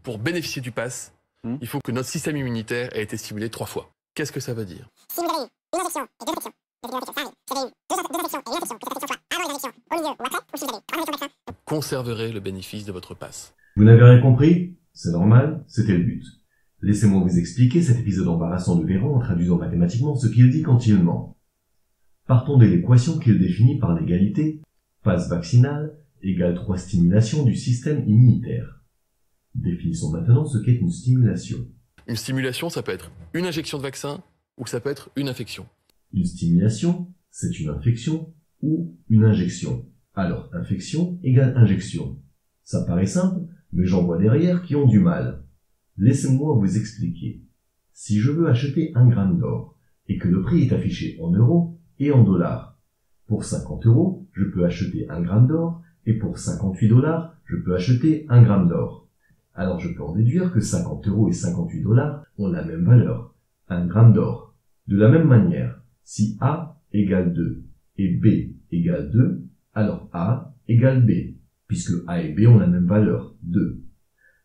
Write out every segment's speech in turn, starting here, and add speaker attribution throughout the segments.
Speaker 1: Pour bénéficier du pass, il faut que notre système immunitaire ait été stimulé 3 fois. Qu'est-ce que ça veut dire?
Speaker 2: Si vous avez eu une injection et deux infections, ça arrive. Si vous avez eu deux infections et une infection, que cette infection soit avant une injection, au milieu ou après, ou si vous avez trois injections vaccin,
Speaker 1: Vous conserverez le bénéfice de votre pass.
Speaker 3: Vous n'avez rien compris? C'est normal, c'était le but. Laissez-moi vous expliquer cet épisode embarrassant de Véran en traduisant mathématiquement ce qu'il dit quand il ment. Partons de l'équation qu'il définit par l'égalité passe vaccinal égale 3 stimulations du système immunitaire. Définissons maintenant ce qu'est une stimulation.
Speaker 1: Une stimulation, ça peut être une injection de vaccin ou ça peut être une infection.
Speaker 3: Une stimulation, c'est une infection ou une injection. Alors, infection égale injection. Ça paraît simple, mais j'en vois derrière qui ont du mal. Laissez-moi vous expliquer. Si je veux acheter 1 gramme d'or, et que le prix est affiché en euros et en dollars, pour 50 euros, je peux acheter 1 gramme d'or, et pour 58 dollars, je peux acheter 1 gramme d'or. Alors je peux en déduire que 50 euros et 58 dollars ont la même valeur, 1 gramme d'or. De la même manière, si A égale 2 et B égale 2, alors A égale B, puisque A et B ont la même valeur, 2.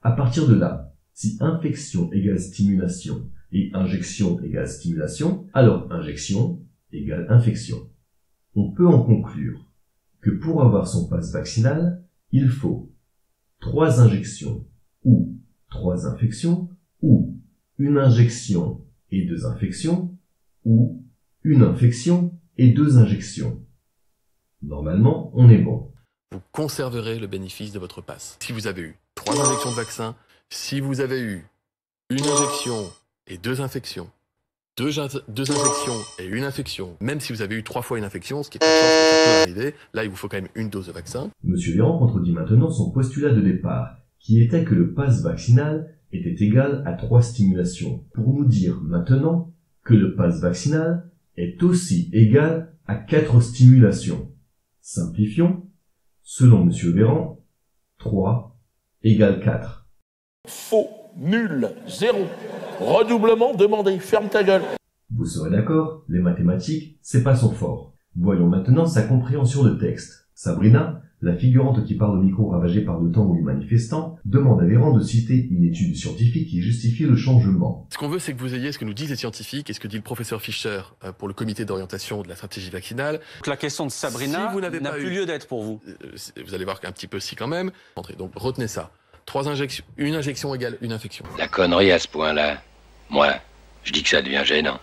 Speaker 3: À partir de là, si infection égale stimulation et injection égale stimulation, alors injection égale infection. On peut en conclure que pour avoir son passe vaccinal, il faut 3 injections ou 3 infections ou une injection et 2 infections ou une infection et 2 injections. Normalement, on est bon.
Speaker 1: Vous conserverez le bénéfice de votre pass. Si vous avez eu 3 injections de vaccin, si vous avez eu une injection et 2 infections, deux injections et une infection, même si vous avez eu 3 fois une infection, ce qui est pas sûr que ça peut arriver, là il vous faut quand même une dose de vaccin.
Speaker 3: Monsieur Véran contredit maintenant son postulat de départ, qui était que le passe vaccinal était égal à 3 stimulations, pour nous dire maintenant que le passe vaccinal est aussi égal à 4 stimulations. Simplifions. Selon Monsieur Véran, 3 égale 4.
Speaker 4: Faux, nul, zéro. Redoublement demandé, ferme ta gueule.
Speaker 3: Vous serez d'accord, les mathématiques, c'est pas son fort. Voyons maintenant sa compréhension de texte. Sabrina, la figurante qui parle au micro ravagé par le temps ou les manifestants, demande à Véran de citer une étude scientifique qui justifie le changement.
Speaker 1: Ce qu'on veut, c'est que vous ayez ce que nous disent les scientifiques et ce que dit le professeur Fischer pour le comité d'orientation de la stratégie vaccinale.
Speaker 5: Donc la question de Sabrina
Speaker 1: Si vous n'avez
Speaker 5: n'a
Speaker 1: pas
Speaker 5: plus
Speaker 1: eu-
Speaker 5: lieu d'être pour vous.
Speaker 1: Vous allez voir qu'un petit peu si quand même. Donc retenez ça. 3 injections, une injection égale une infection.
Speaker 6: La connerie à ce point-là, moi, je dis que ça devient gênant.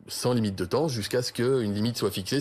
Speaker 1: Sans limite de temps jusqu'à ce qu'une limite soit fixée.